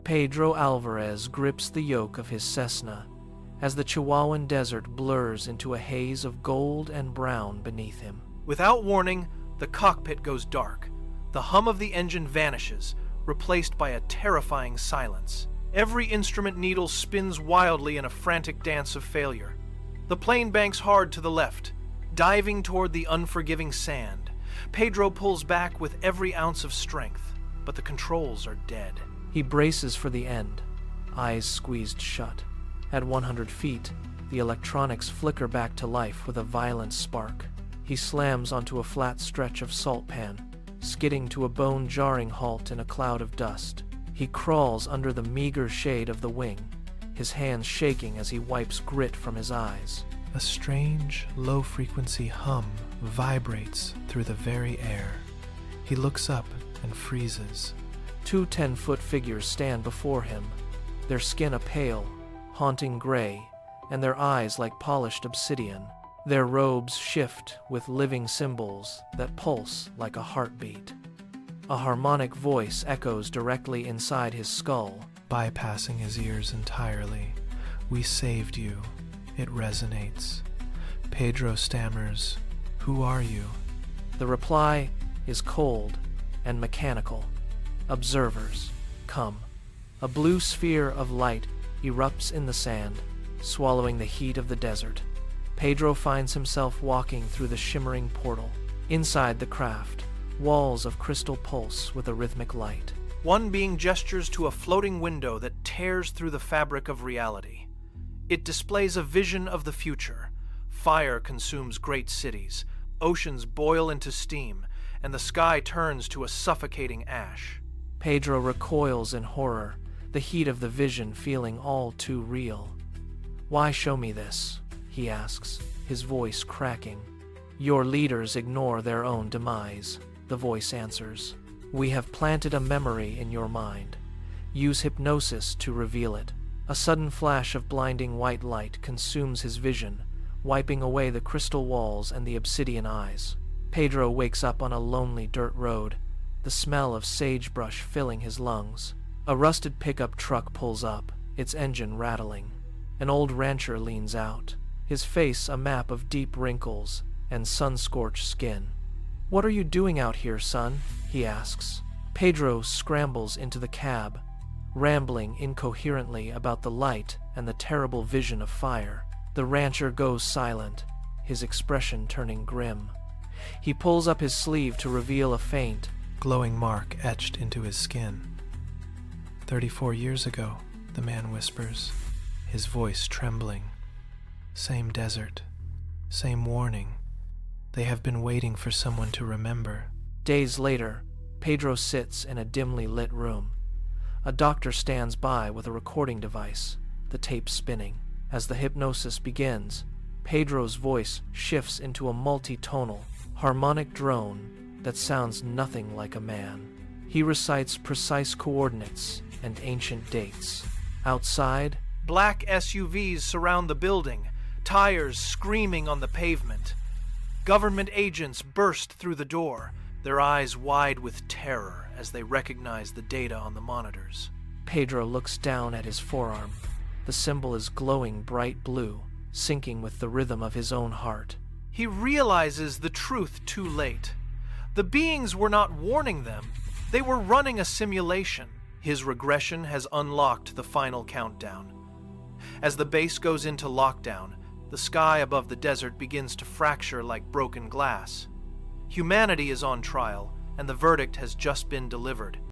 Pedro Alvarez grips the yoke of his Cessna as the Chihuahuan desert blurs into a haze of gold and brown beneath him. Without warning, the cockpit goes dark. The hum of the engine vanishes, replaced by a terrifying silence. Every instrument needle spins wildly in a frantic dance of failure. The plane banks hard to the left, diving toward the unforgiving sand. Pedro pulls back with every ounce of strength, but the controls are dead. He braces for the end, eyes squeezed shut. At 100 feet, the electronics flicker back to life with a violent spark. He slams onto a flat stretch of salt pan, skidding to a bone-jarring halt in a cloud of dust. He crawls under the meager shade of the wing, his hands shaking as he wipes grit from his eyes. A strange, low-frequency hum vibrates through the very air. He looks up and freezes. Two 10-foot figures stand before him, their skin a pale, haunting gray, and their eyes like polished obsidian. Their robes shift with living symbols that pulse like a heartbeat. A harmonic voice echoes directly inside his skull, bypassing his ears entirely. "We saved you." It resonates. Pedro stammers, "Who are you?" The reply is cold and mechanical. "Observers, come." A blue sphere of light erupts in the sand, swallowing the heat of the desert. Pedro finds himself walking through the shimmering portal. Inside the craft, walls of crystal pulse with a rhythmic light. One being gestures to a floating window that tears through the fabric of reality. It displays a vision of the future. Fire consumes great cities, oceans boil into steam, and the sky turns to a suffocating ash. Pedro recoils in horror, the heat of the vision feeling all too real. "Why show me this?" he asks, his voice cracking. "Your leaders ignore their own demise," the voice answers. "We have planted a memory in your mind. Use hypnosis to reveal it." A sudden flash of blinding white light consumes his vision, wiping away the crystal walls and the obsidian eyes. Pedro wakes up on a lonely dirt road, the smell of sagebrush filling his lungs. A rusted pickup truck pulls up, its engine rattling. An old rancher leans out, his face a map of deep wrinkles and sun-scorched skin. "What are you doing out here, son?" he asks. Pedro scrambles into the cab, rambling incoherently about the light and the terrible vision of fire. The rancher goes silent, his expression turning grim. He pulls up his sleeve to reveal a faint, glowing mark etched into his skin. 34 years ago, the man whispers, his voice trembling. Same desert, same warning. They have been waiting for someone to remember. Days later, Pedro sits in a dimly lit room. A doctor stands by with a recording device, the tape spinning. As the hypnosis begins, Pedro's voice shifts into a multi-tonal, harmonic drone that sounds nothing like a man. He recites precise coordinates and ancient dates. Outside, black SUVs surround the building, tires screaming on the pavement. Government agents burst through the door, their eyes wide with terror as they recognize the data on the monitors. Pedro looks down at his forearm. The symbol is glowing bright blue, syncing with the rhythm of his own heart. He realizes the truth too late. The beings were not warning them. They were running a simulation. His regression has unlocked the final countdown. As the base goes into lockdown, the sky above the desert begins to fracture like broken glass. Humanity is on trial, and the verdict has just been delivered.